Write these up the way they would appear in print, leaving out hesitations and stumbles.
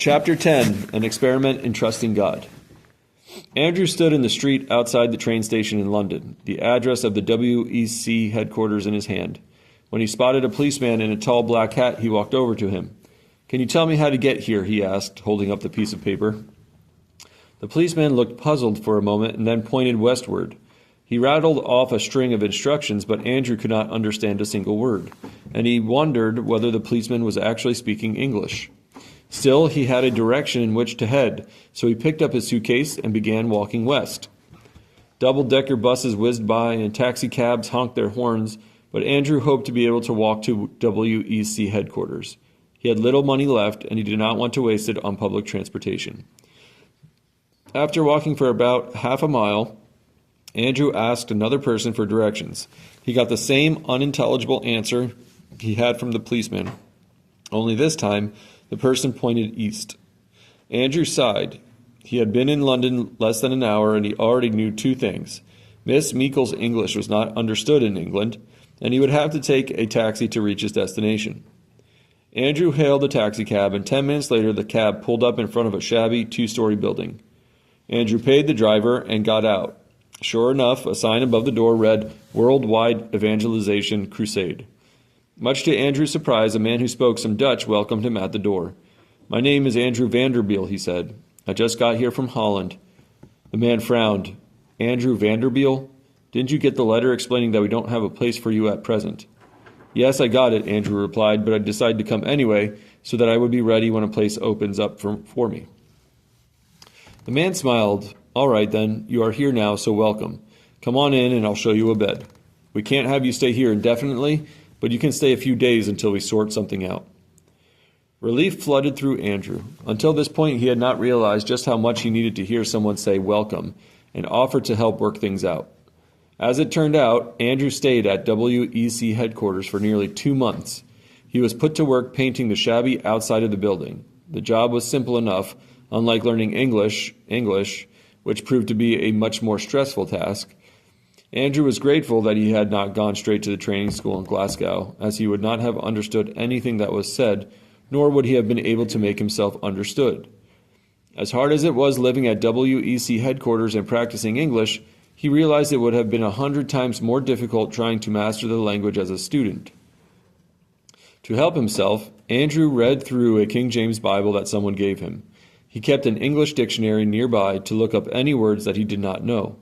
Chapter 10, An Experiment in Trusting God. Andrew stood in the street outside the train station in London, the address of the WEC headquarters in his hand. When he spotted a policeman in a tall black hat, he walked over to him. "Can you tell me how to get here?" he asked, holding up the piece of paper. The policeman looked puzzled for a moment and then pointed westward. He rattled off a string of instructions, but Andrew could not understand a single word, and he wondered whether the policeman was actually speaking English. Still, he had a direction in which to head, so he picked up his suitcase and began walking west. Double-decker buses whizzed by and taxicabs honked their horns, but Andrew hoped to be able to walk to WEC headquarters. He had little money left, and he did not want to waste it on public transportation. After walking for about half a mile, Andrew asked another person for directions. He got the same unintelligible answer he had from the policeman, only this time the person pointed east. Andrew sighed. He had been in London less than an hour, and he already knew two things. Miss Meikle's English was not understood in England, and he would have to take a taxi to reach his destination. Andrew hailed a taxicab, and 10 minutes later the cab pulled up in front of a shabby two-story building. Andrew paid the driver and got out. Sure enough, a sign above the door read, "Worldwide Evangelization Crusade." Much to Andrew's surprise, a man who spoke some Dutch welcomed him at the door. "My name is Andrew Vanderbilt," he said. "I just got here from Holland." The man frowned. "Andrew Vanderbilt? Didn't you get the letter explaining that we don't have a place for you at present?" "Yes, I got it," Andrew replied, "but I decided to come anyway so that I would be ready when a place opens up for me." The man smiled. "All right, then. You are here now, so welcome. Come on in and I'll show you a bed. We can't have you stay here indefinitely, but you can stay a few days until we sort something out." Relief flooded through Andrew. Until this point, he had not realized just how much he needed to hear someone say welcome and offer to help work things out. As it turned out, Andrew stayed at WEC headquarters for nearly 2 months. He was put to work painting the shabby outside of the building. The job was simple enough, unlike learning English, which proved to be a much more stressful task. Andrew was grateful that he had not gone straight to the training school in Glasgow, as he would not have understood anything that was said, nor would he have been able to make himself understood. As hard as it was living at WEC headquarters and practicing English, he realized it would have been 100 times more difficult trying to master the language as a student. To help himself, Andrew read through a King James Bible that someone gave him. He kept an English dictionary nearby to look up any words that he did not know.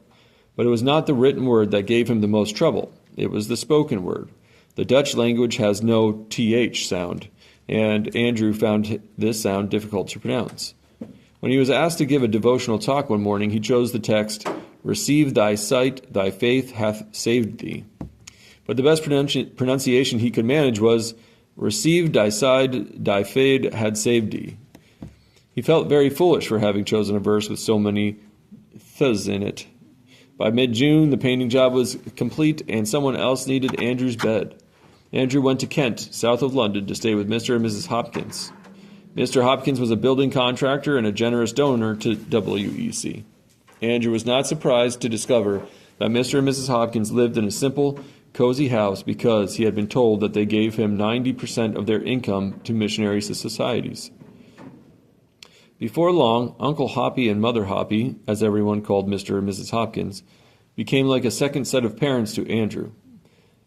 But it was not the written word that gave him the most trouble. It was the spoken word. The Dutch language has no TH sound, and Andrew found this sound difficult to pronounce. When he was asked to give a devotional talk one morning, he chose the text, "Receive thy sight, thy faith hath saved thee." But the best pronunciation he could manage was, "Receive thy sight, thy faith had saved thee." He felt very foolish for having chosen a verse with so many ths in it. By mid-June, the painting job was complete, and someone else needed Andrew's bed. Andrew went to Kent, south of London, to stay with Mr. and Mrs. Hopkins. Mr. Hopkins was a building contractor and a generous donor to WEC. Andrew was not surprised to discover that Mr. and Mrs. Hopkins lived in a simple, cozy house because he had been told that they gave him 90% of their income to missionary societies. Before long, Uncle Hoppy and Mother Hoppy, as everyone called Mr. and Mrs. Hopkins, became like a second set of parents to Andrew.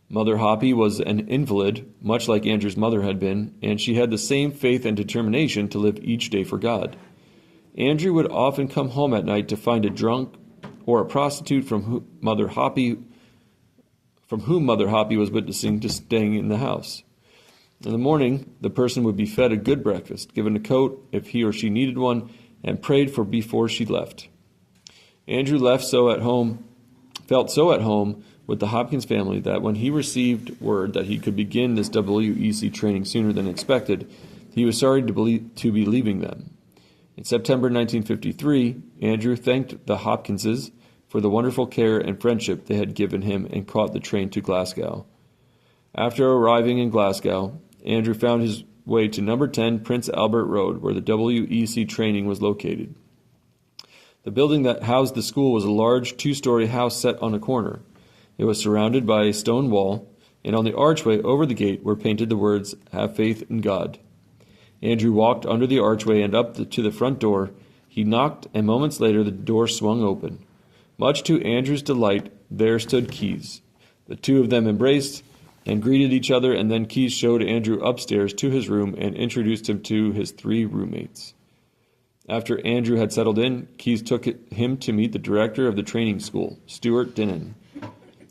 Mother Hoppy was an invalid, much like Andrew's mother had been, and she had the same faith and determination to live each day for God. Andrew would often come home at night to find a drunk or a prostitute from whom Mother Hoppy was witnessing to staying in the house. In the morning, the person would be fed a good breakfast, given a coat if he or she needed one, and prayed for before she left. Andrew felt so at home with the Hopkins family that when he received word that he could begin this WEC training sooner than expected, he was sorry to be leaving them. In September 1953, Andrew thanked the Hopkinses for the wonderful care and friendship they had given him and caught the train to Glasgow. After arriving in Glasgow, Andrew found his way to number 10 Prince Albert Road, where the WEC training was located. The building that housed the school was a large 2-story house set on a corner. It was surrounded by a stone wall, and on the archway over the gate were painted the words, "Have faith in God." Andrew walked under the archway and up to the front door. He knocked, and moments later the door swung open. Much to Andrew's delight, there stood Keyes. The two of them embraced and greeted each other, and then Keyes showed Andrew upstairs to his room and introduced him to his 3 roommates. After Andrew had settled in, Keyes took him to meet the director of the training school, Stuart Dinnan.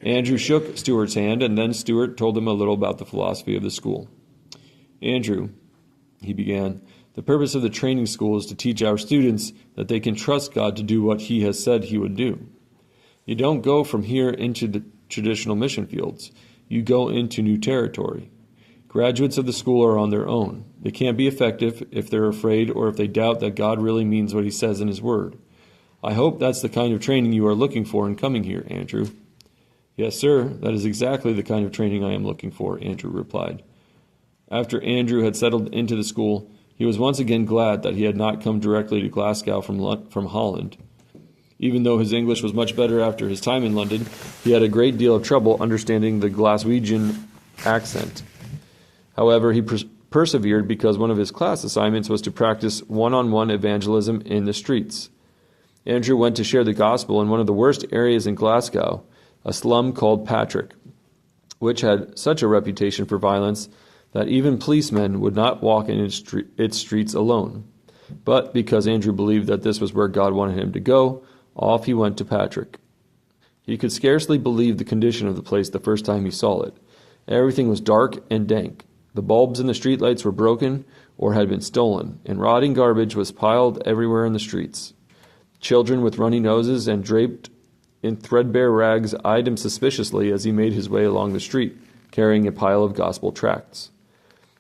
Andrew shook Stuart's hand, and then Stuart told him a little about the philosophy of the school. "Andrew," he began, "the purpose of the training school is to teach our students that they can trust God to do what He has said He would do. You don't go from here into the traditional mission fields. You go into new territory. Graduates of the school are on their own. They can't be effective if they're afraid or if they doubt that God really means what He says in His Word. I hope that's the kind of training you are looking for in coming here, Andrew." "Yes, sir, that is exactly the kind of training I am looking for," Andrew replied. After Andrew had settled into the school, he was once again glad that he had not come directly to Glasgow from Holland. Even though his English was much better after his time in London, he had a great deal of trouble understanding the Glaswegian accent. However, he persevered because one of his class assignments was to practice one-on-one evangelism in the streets. Andrew went to share the gospel in one of the worst areas in Glasgow, a slum called Patrick, which had such a reputation for violence that even policemen would not walk in its streets alone. But because Andrew believed that this was where God wanted him to go, off he went to Patrick. He could scarcely believe the condition of the place the first time he saw it. Everything was dark and dank. The bulbs in the streetlights were broken or had been stolen, and rotting garbage was piled everywhere in the streets. Children with runny noses and draped in threadbare rags eyed him suspiciously as he made his way along the street, carrying a pile of gospel tracts.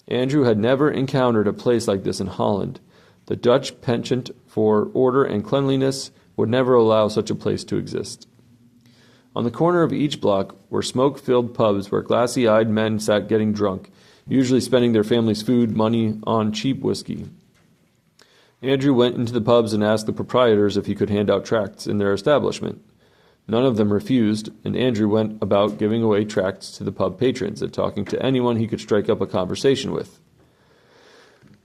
Andrew had never encountered a place like this in Holland. The Dutch penchant for order and cleanliness would never allow such a place to exist. On the corner of each block were smoke-filled pubs where glassy-eyed men sat getting drunk, usually spending their family's food money on cheap whiskey. Andrew went into the pubs and asked the proprietors if he could hand out tracts in their establishment. None of them refused, and Andrew went about giving away tracts to the pub patrons and talking to anyone he could strike up a conversation with.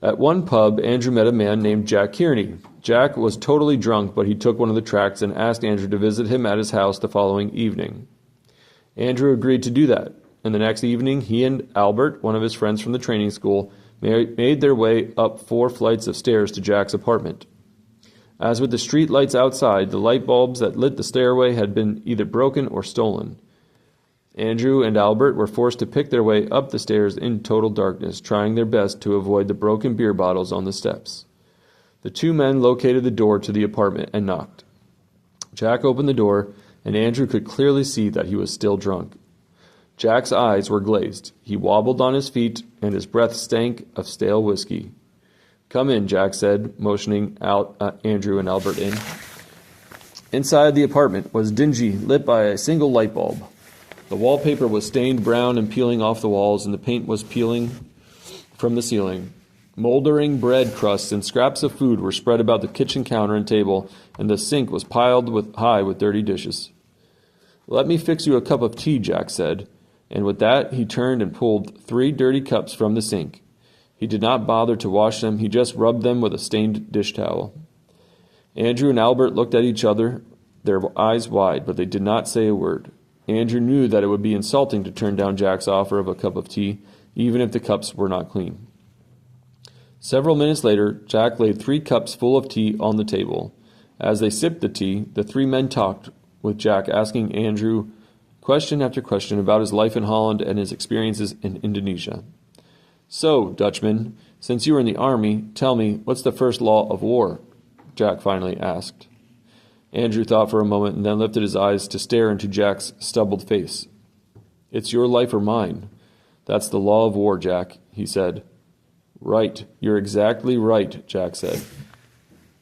At one pub, Andrew met a man named Jack Kearney. Jack was totally drunk, but he took one of the tracts and asked Andrew to visit him at his house the following evening. Andrew agreed to do that, and the next evening he and Albert, one of his friends from the training school, made their way up 4 flights of stairs to Jack's apartment. As with the street lights outside, the light bulbs that lit the stairway had been either broken or stolen. Andrew and Albert were forced to pick their way up the stairs in total darkness, trying their best to avoid the broken beer bottles on the steps. The 2 men located the door to the apartment and knocked. Jack opened the door, and Andrew could clearly see that he was still drunk. Jack's eyes were glazed. He wobbled on his feet, and his breath stank of stale whiskey. "Come in," Jack said, motioning Andrew and Albert in. Inside the apartment was dingy, lit by a single light bulb. The wallpaper was stained brown and peeling off the walls, and the paint was peeling from the ceiling. Moldering bread crusts and scraps of food were spread about the kitchen counter and table, and the sink was piled high with dirty dishes. "Let me fix you a cup of tea," Jack said, and with that he turned and pulled 3 dirty cups from the sink. He did not bother to wash them, he just rubbed them with a stained dish towel. Andrew and Albert looked at each other, their eyes wide, but they did not say a word. Andrew knew that it would be insulting to turn down Jack's offer of a cup of tea, even if the cups were not clean. Several minutes later, Jack laid 3 cups full of tea on the table. As they sipped the tea, the 3 men talked, with Jack asking Andrew question after question about his life in Holland and his experiences in Indonesia. "So, Dutchman, since you were in the army, tell me, what's the first law of war?" Jack finally asked. Andrew thought for a moment and then lifted his eyes to stare into Jack's stubbled face. "It's your life or mine. That's the law of war, Jack," he said. "Right. You're exactly right," Jack said.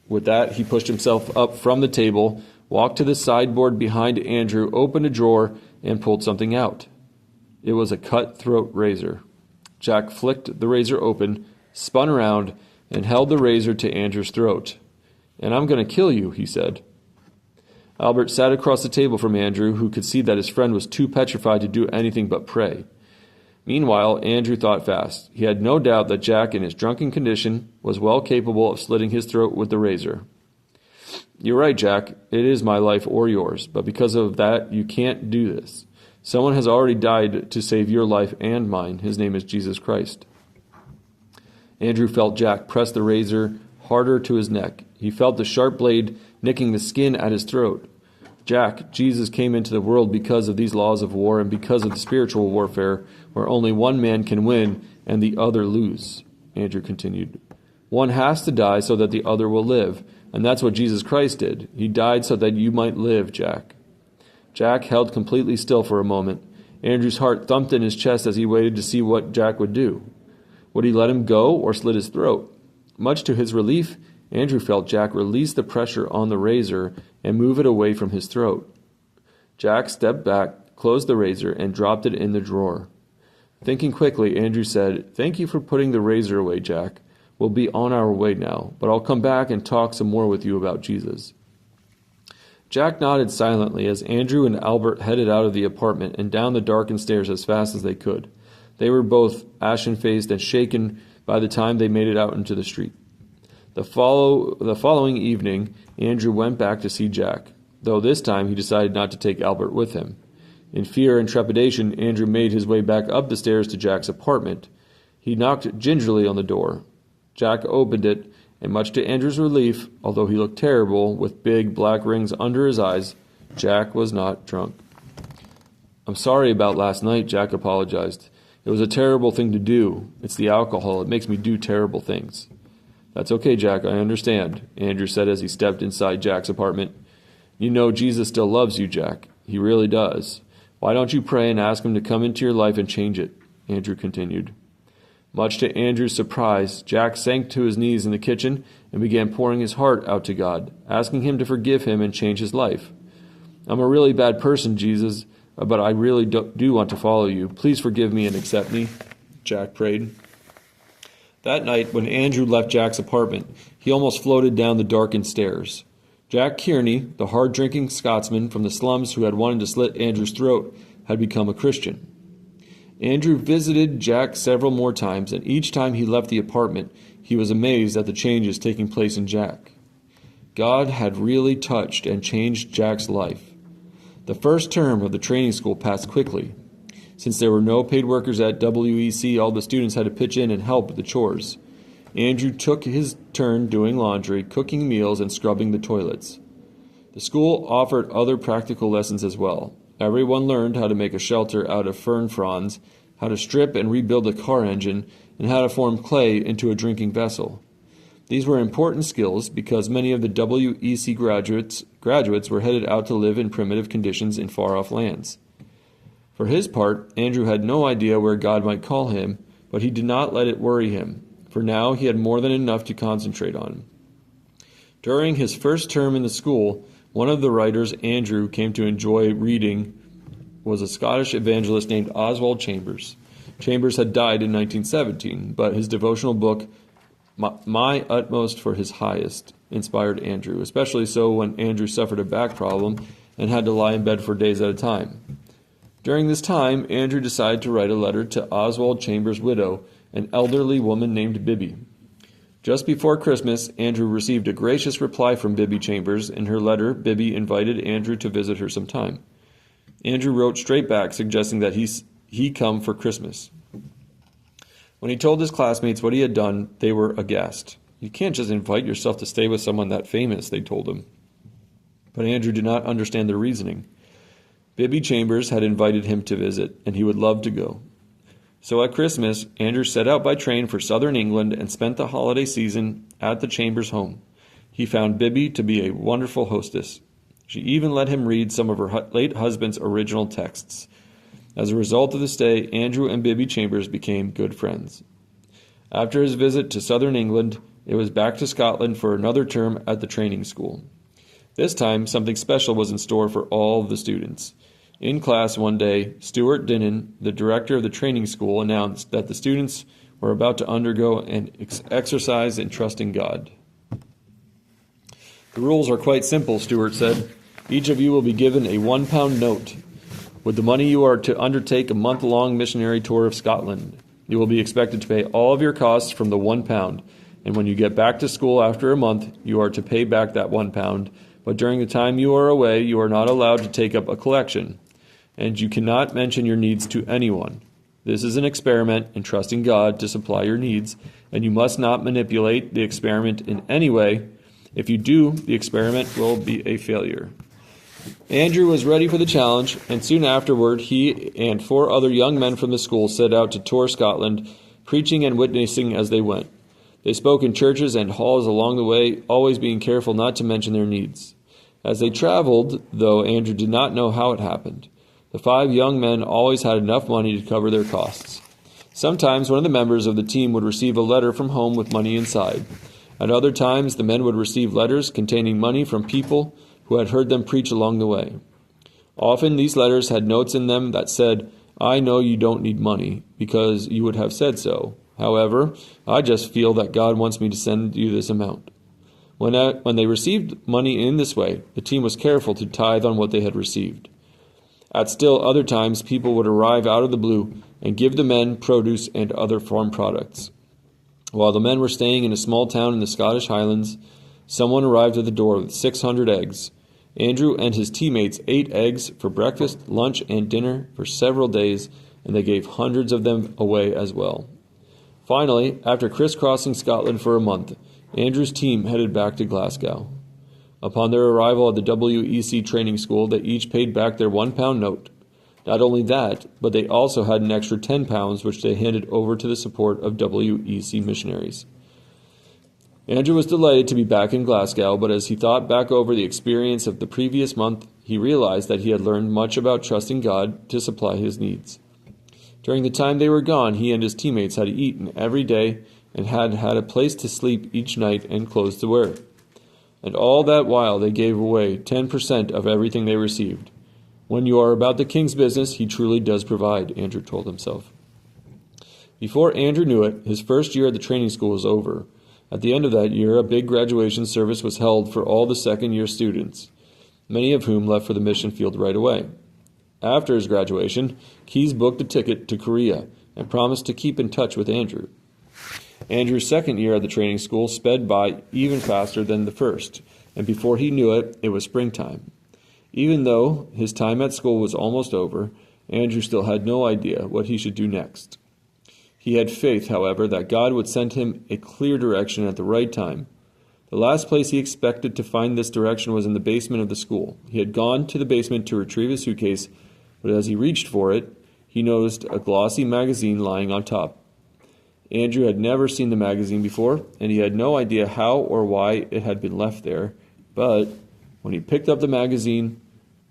With that, he pushed himself up from the table, walked to the sideboard behind Andrew, opened a drawer, and pulled something out. It was a cut-throat razor. Jack flicked the razor open, spun around, and held the razor to Andrew's throat. "And I'm going to kill you," he said. Albert sat across the table from Andrew, who could see that his friend was too petrified to do anything but pray. Meanwhile, Andrew thought fast. He had no doubt that Jack, in his drunken condition, was well capable of slitting his throat with the razor. "You're right, Jack. It is my life or yours, but because of that, you can't do this. Someone has already died to save your life and mine. His name is Jesus Christ." Andrew felt Jack press the razor harder to his neck. He felt the sharp blade nicking the skin at his throat. "Jack, Jesus came into the world because of these laws of war and because of the spiritual warfare where only one man can win and the other lose," Andrew continued. "One has to die so that the other will live, and that's what Jesus Christ did. He died so that you might live, Jack." Jack held completely still for a moment. Andrew's heart thumped in his chest as he waited to see what Jack would do. Would he let him go or slit his throat? Much to his relief, Andrew felt Jack release the pressure on the razor and move it away from his throat. Jack stepped back, closed the razor, and dropped it in the drawer. Thinking quickly, Andrew said, "Thank you for putting the razor away, Jack. We'll be on our way now, but I'll come back and talk some more with you about Jesus." Jack nodded silently as Andrew and Albert headed out of the apartment and down the darkened stairs as fast as they could. They were both ashen-faced and shaken by the time they made it out into the street. The following evening, Andrew went back to see Jack, though this time he decided not to take Albert with him. In fear and trepidation, Andrew made his way back up the stairs to Jack's apartment. He knocked gingerly on the door. Jack opened it, and much to Andrew's relief, although he looked terrible, with big black rings under his eyes, Jack was not drunk. "I'm sorry about last night," Jack apologized. "It was a terrible thing to do. It's the alcohol. It makes me do terrible things." "That's okay, Jack. I understand," Andrew said as he stepped inside Jack's apartment. "You know Jesus still loves you, Jack. He really does. Why don't you pray and ask him to come into your life and change it?" Andrew continued. Much to Andrew's surprise, Jack sank to his knees in the kitchen and began pouring his heart out to God, asking him to forgive him and change his life. "I'm a really bad person, Jesus, but I really do want to follow you. Please forgive me and accept me," Jack prayed. That night, when Andrew left Jack's apartment, he almost floated down the darkened stairs. Jack Kearney, the hard-drinking Scotsman from the slums who had wanted to slit Andrew's throat, had become a Christian. Andrew visited Jack several more times, and each time he left the apartment, he was amazed at the changes taking place in Jack. God had really touched and changed Jack's life. The first term of the training school passed quickly. Since there were no paid workers at WEC, all the students had to pitch in and help with the chores. Andrew took his turn doing laundry, cooking meals, and scrubbing the toilets. The school offered other practical lessons as well. Everyone learned how to make a shelter out of fern fronds, how to strip and rebuild a car engine, and how to form clay into a drinking vessel. These were important skills because many of the WEC graduates were headed out to live in primitive conditions in far-off lands. For his part, Andrew had no idea where God might call him, but he did not let it worry him, for now he had more than enough to concentrate on. During his first term in the school, one of the writers Andrew came to enjoy reading was a Scottish evangelist named Oswald Chambers. Chambers had died in 1917, but his devotional book, My Utmost for His Highest, inspired Andrew, especially so when Andrew suffered a back problem and had to lie in bed for days at a time. During this time, Andrew decided to write a letter to Oswald Chambers' widow, an elderly woman named Bibby. Just before Christmas, Andrew received a gracious reply from Bibby Chambers. In her letter, Bibby invited Andrew to visit her sometime. Andrew wrote straight back, suggesting that he come for Christmas. When he told his classmates what he had done, they were aghast. "You can't just invite yourself to stay with someone that famous," they told him. But Andrew did not understand their reasoning. Bibby Chambers had invited him to visit, and he would love to go. So at Christmas, Andrew set out by train for southern England and spent the holiday season at the Chambers home. He found Bibby to be a wonderful hostess. She even let him read some of her late husband's original texts. As a result of the stay, Andrew and Bibby Chambers became good friends. After his visit to southern England, it was back to Scotland for another term at the training school. This time, something special was in store for all of the students. In class one day, Stuart Dinnan, the director of the training school, announced that the students were about to undergo an exercise in trusting God. "The rules are quite simple," Stuart said. "Each of you will be given a £1 note. With the money you are to undertake a month-long missionary tour of Scotland. You will be expected to pay all of your costs from the £1, and when you get back to school after a month, you are to pay back that £1, but during the time you are away, you are not allowed to take up a collection, and you cannot mention your needs to anyone. This is an experiment in trusting God to supply your needs, and you must not manipulate the experiment in any way. If you do, the experiment will be a failure. Andrew was ready for the challenge, and soon afterward he and 4 other young men from the school set out to tour Scotland, preaching and witnessing as they went. They spoke in churches and halls along the way, always being careful not to mention their needs. As they traveled, though Andrew did not know how it happened, the 5 young men always had enough money to cover their costs. Sometimes one of the members of the team would receive a letter from home with money inside. At other times, the men would receive letters containing money from people who had heard them preach along the way. Often these letters had notes in them that said, "I know you don't need money, because you would have said so. However, I just feel that God wants me to send you this amount." When they received money in this way, the team was careful to tithe on what they had received. At still other times, people would arrive out of the blue and give the men produce and other farm products. While the men were staying in a small town in the Scottish Highlands, someone arrived at the door with 600 eggs. Andrew and his teammates ate eggs for breakfast, lunch, and dinner for several days, and they gave hundreds of them away as well. Finally, after crisscrossing Scotland for a month, Andrew's team headed back to Glasgow. Upon their arrival at the WEC training school, they each paid back their £1 note. Not only that, but they also had an extra £10 which they handed over to the support of WEC missionaries. Andrew was delighted to be back in Glasgow, but as he thought back over the experience of the previous month, he realized that he had learned much about trusting God to supply his needs. During the time they were gone, he and his teammates had eaten every day and had had a place to sleep each night and clothes to wear. And all that while they gave away 10% of everything they received. When you are about the king's business, he truly does provide, Andrew told himself. Before Andrew knew it, his first year at the training school was over. At the end of that year, a big graduation service was held for all the second-year students, many of whom left for the mission field right away. After his graduation, Keyes booked a ticket to Korea and promised to keep in touch with Andrew. Andrew's second year at the training school sped by even faster than the first, and before he knew it, it was springtime. Even though his time at school was almost over, Andrew still had no idea what he should do next. He had faith, however, that God would send him a clear direction at the right time. The last place he expected to find this direction was in the basement of the school. He had gone to the basement to retrieve a suitcase, but as he reached for it, he noticed a glossy magazine lying on top. Andrew had never seen the magazine before, and he had no idea how or why it had been left there, but when he picked up the magazine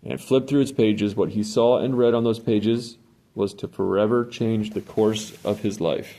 and flipped through its pages, what he saw and read on those pages was to forever change the course of his life.